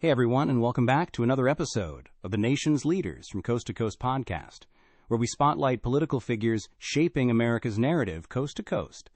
Hey everyone, and welcome back to another episode of the Nation's Leaders from Coast to Coast podcast, where we spotlight political figures shaping America's narrative coast to coast.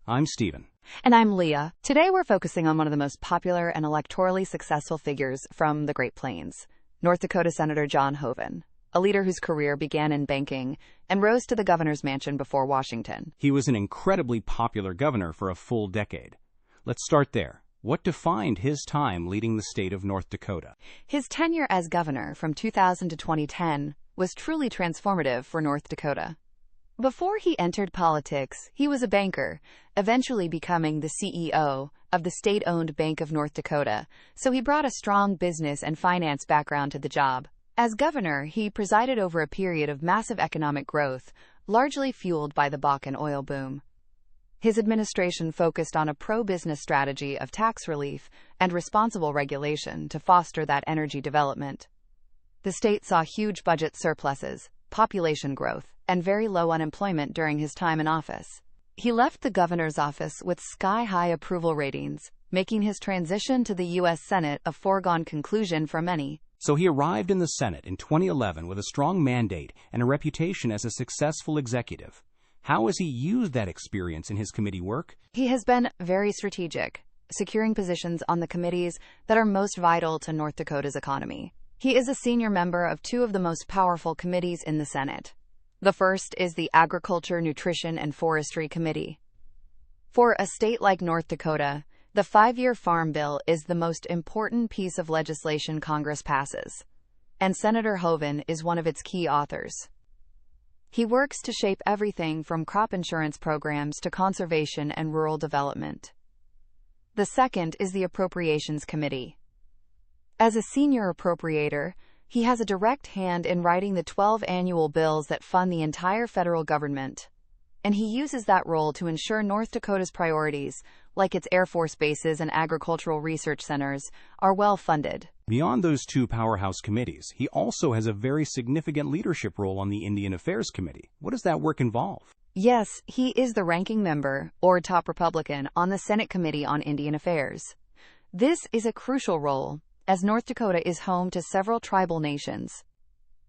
I'm Stephen. And I'm Leah. Today we're focusing on one of the most popular and electorally successful figures from the Great Plains, North Dakota Senator John Hoeven, a leader whose career began in banking and rose to the governor's mansion before Washington. He was an incredibly popular governor for a full decade. Let's start there. What defined his time leading the state of North Dakota? His tenure as governor from 2000 to 2010 was truly transformative for North Dakota. Before he entered politics, he was a banker, eventually becoming the CEO of the state-owned Bank of North Dakota, so he brought a strong business and finance background to the job. As governor, he presided over a period of massive economic growth, largely fueled by the Bakken oil boom. His administration focused on a pro-business strategy of tax relief and responsible regulation to foster that energy development. The state saw huge budget surpluses, population growth, and very low unemployment during his time in office. He left the governor's office with sky-high approval ratings, making his transition to the U.S. Senate a foregone conclusion for many. So he arrived in the Senate in 2011 with a strong mandate and a reputation as a successful executive. How has he used that experience in his committee work? He has been very strategic, securing positions on the committees that are most vital to North Dakota's economy. He is a senior member of two of the most powerful committees in the Senate. The first is the Agriculture, Nutrition, and Forestry Committee. For a state like North Dakota, the 5-year Farm Bill is the most important piece of legislation Congress passes, and Senator Hoeven is one of its key authors. He works to shape everything from crop insurance programs to conservation and rural development. The second is the Appropriations Committee. As a senior appropriator, he has a direct hand in writing the 12 annual bills that fund the entire federal government, and he uses that role to ensure North Dakota's priorities, like its Air Force bases and agricultural research centers, are well funded. Beyond those two powerhouse committees, he also has a very significant leadership role on the Indian Affairs Committee. What does that work involve? Yes, he is the ranking member, or top Republican, on the Senate Committee on Indian Affairs. This is a crucial role, as North Dakota is home to several tribal nations.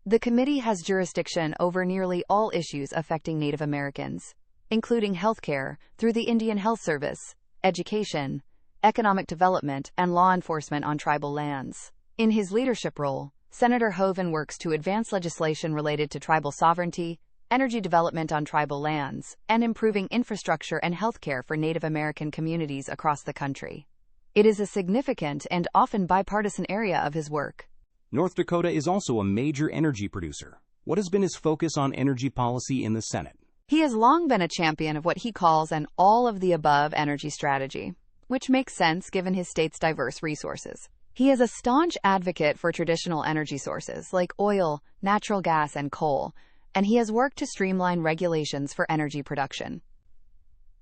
The committee has jurisdiction over nearly all issues affecting Native Americans, including healthcare through the Indian Health Service, education, economic development, and law enforcement on tribal lands. In his leadership role, Senator Hoeven works to advance legislation related to tribal sovereignty, energy development on tribal lands, and improving infrastructure and healthcare for Native American communities across the country. It is a significant and often bipartisan area of his work. North Dakota is also a major energy producer. What has been his focus on energy policy in the Senate? He has long been a champion of what he calls an all-of-the-above energy strategy, which makes sense given his state's diverse resources. He is a staunch advocate for traditional energy sources like oil, natural gas, and coal, and he has worked to streamline regulations for energy production.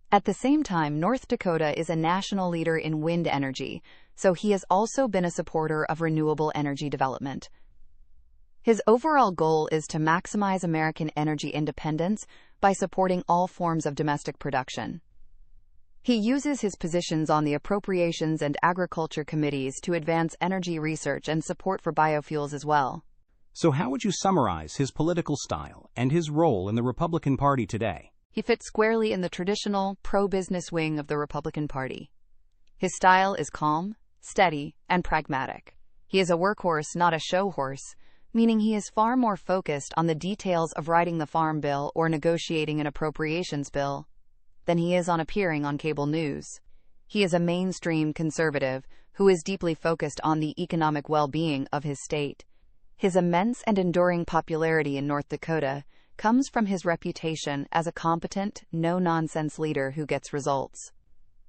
At the same time, North Dakota is a national leader in wind energy, so he has also been a supporter of renewable energy development. His overall goal is to maximize American energy independence by supporting all forms of domestic production. He uses his positions on the Appropriations and Agriculture Committees to advance energy research and support for biofuels as well. So how would you summarize his political style and his role in the Republican Party today? He fits squarely in the traditional, pro-business wing of the Republican Party. His style is calm, steady, and pragmatic. He is a workhorse, not a show horse, meaning he is far more focused on the details of writing the Farm Bill or negotiating an appropriations bill than he is on appearing on cable news. He is a mainstream conservative who is deeply focused on the economic well-being of his state. His immense and enduring popularity in North Dakota comes from his reputation as a competent, no-nonsense leader who gets results.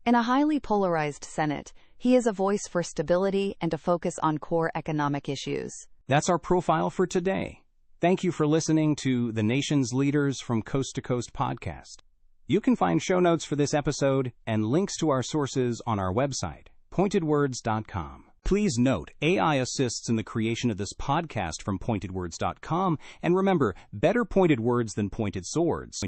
In a highly polarized Senate, he is a voice for stability and a focus on core economic issues. That's our profile for today. Thank you for listening to the Nation's Leaders from Coast to Coast podcast. You can find show notes for this episode and links to our sources on our website, pointedwords.com. Please note, AI assists in the creation of this podcast from pointedwords.com, and remember, better pointed words than pointed swords.